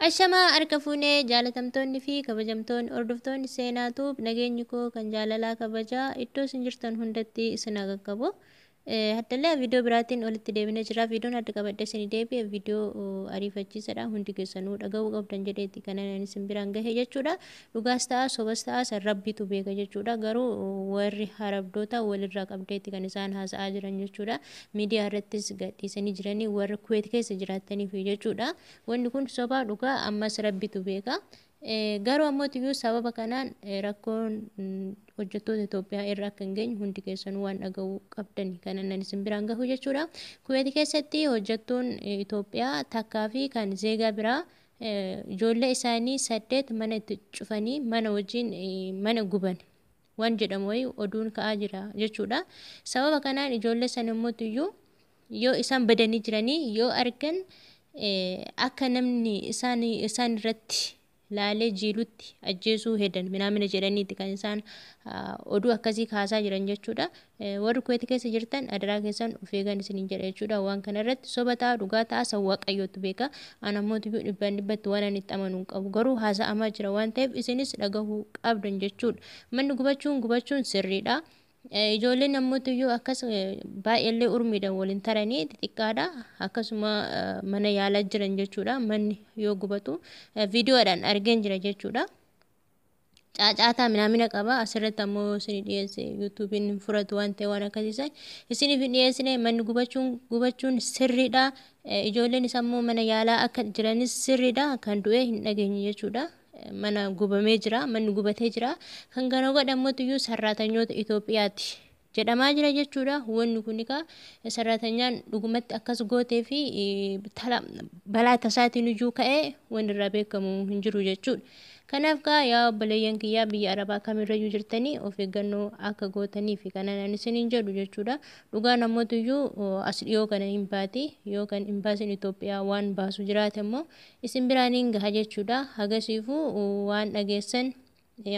Ashama harka fuunee jaalatamtoonni fi kabajamtoonni hordoftoonni seenaatu nageenyi koo kan jaalalaa kabajaa iddoo isin jirtan hundatti isin haa qaqqabu. Haddallee viidiyoo biraatiin olitti deebinee jira. Viidiyoon adda qabadhe isin deebi'e viidiyoo ariifachiisaadha. Hundi keessanuu dhagahuu qabdan jedheetti kan isin biraan gahe jechuudha. Dhugaas ta'a sobas ta'a san rabbitu beeka jechuudha. Garuu warri harabdoota walirraa qabdeetti kan isaan haasa'aa jiran jechuudha. Miidiyaa irrattis gadhiisanii jiranii warra Kuweet keessa jiraataniif jechuudha. Wanni kun sobaa dhugaa ammas rabbitu beeka. Garuu ammoo sababa kanaan rakkoon hojjettoota Itoophiyaa irra akka hin geenye hundi keessanuu waan dhagahuu qabdan kanan isin biraan gahu jechuudha. Kuweet keessatti hojjettoon Itoophiyaa takkaa fi kan zeegaa biraa ijoollee isaanii 8 mana itti cufanii mana wajjin mana guban waan jedhamu wayii oduun ka'aa jira jechuudha. Sababa kanaan ijoollee sana immoo yoo isaan badanii jiranii yoo argan akka namni isaan irratti laalee jiilutti ajjeesuu hedan minamina jedhaniiti kan isaan oduu akkasii kaasaa jiran jechuudha. Warri Kuweet keessa jirtan adaraa keessan of eegan isiniin jedha jechuudha. Waan kana irratti soba ta'a dhugaa ta'a san Waaqayyootu beeka. Ani ammoo dhibban dhibbatti waan ani itti amanuu qabu. Garuu haasa'amaa jira waan ta'eef isinis dhagahuu qabdan jechuudha. Manni gubachuun sirriidha. Ijoolleen ammoo akkas baay'eellee urmiidhaan waliin taranii xixiqqaadha. Akkasuma mana yaalaa jiran jechuudha. Manni yoo gubatu viidiyoodhaan argeen jira jechuudha. Caacaataa minamina qaba. Asirratti ammoo isin dhiyeesse yuutuubiin furatu waan ta'e waan akkasiisan isiniif dhiyeessine manni gubachuun sirriidha. Ijoolleen isaa ammoo mana yaalaa akka jiranis sirriidha. Kan du'e hin dhageenye jechuudha. Mana gubamee jira, manni gubatee jira. Kan kana godhamuutu sarraatanyoota Itoophiyaati jedhamaa jira jechuudha. Wanni kun sarraatanyaan dhugumatti akkas gootee fi balaa tasaatiin iyyuu ka'ee wanni irraa beekamu hin jiru jechuudha. Kanaaf yaa obboleeyyan kiyyaa biyya Arabaa kamirrayyuu jirtanii of eeggannoo akka gootanii fi kanaan isiniin jedhu jechuudha. Dhugaan ammoo as dhiyoo kana hin baati yoo kan imbaasiin Itoophiyaa waan baasu jiraate immoo isin biraaniin gaha jechuudha. Hagasiifuu waan dhageessan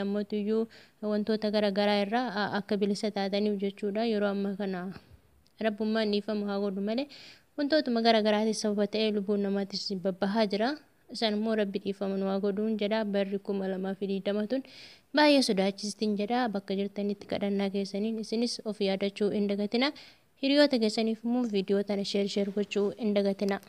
ammoo wantoota garaagaraa irraa akka bilisa taataniif jechuudha. Yeroo ammaa kana rabbummaan dhiifamu haa godhu malee wantootuma garaagaraatiif sababa ta'ee lubbuun namaattis babbahaa jira. Isaan immoo rabbi dhiifaman waa godhuun jedha. Barri 2020 tun baay'ee sodaachistiin jedha. Bakka jirtanitti kadhannaa keessaniin isinis of yaadachuu hin dagatina. Hiriyoota keessaniif immoo viidiyoo tana sheer gochuu hin dagatina.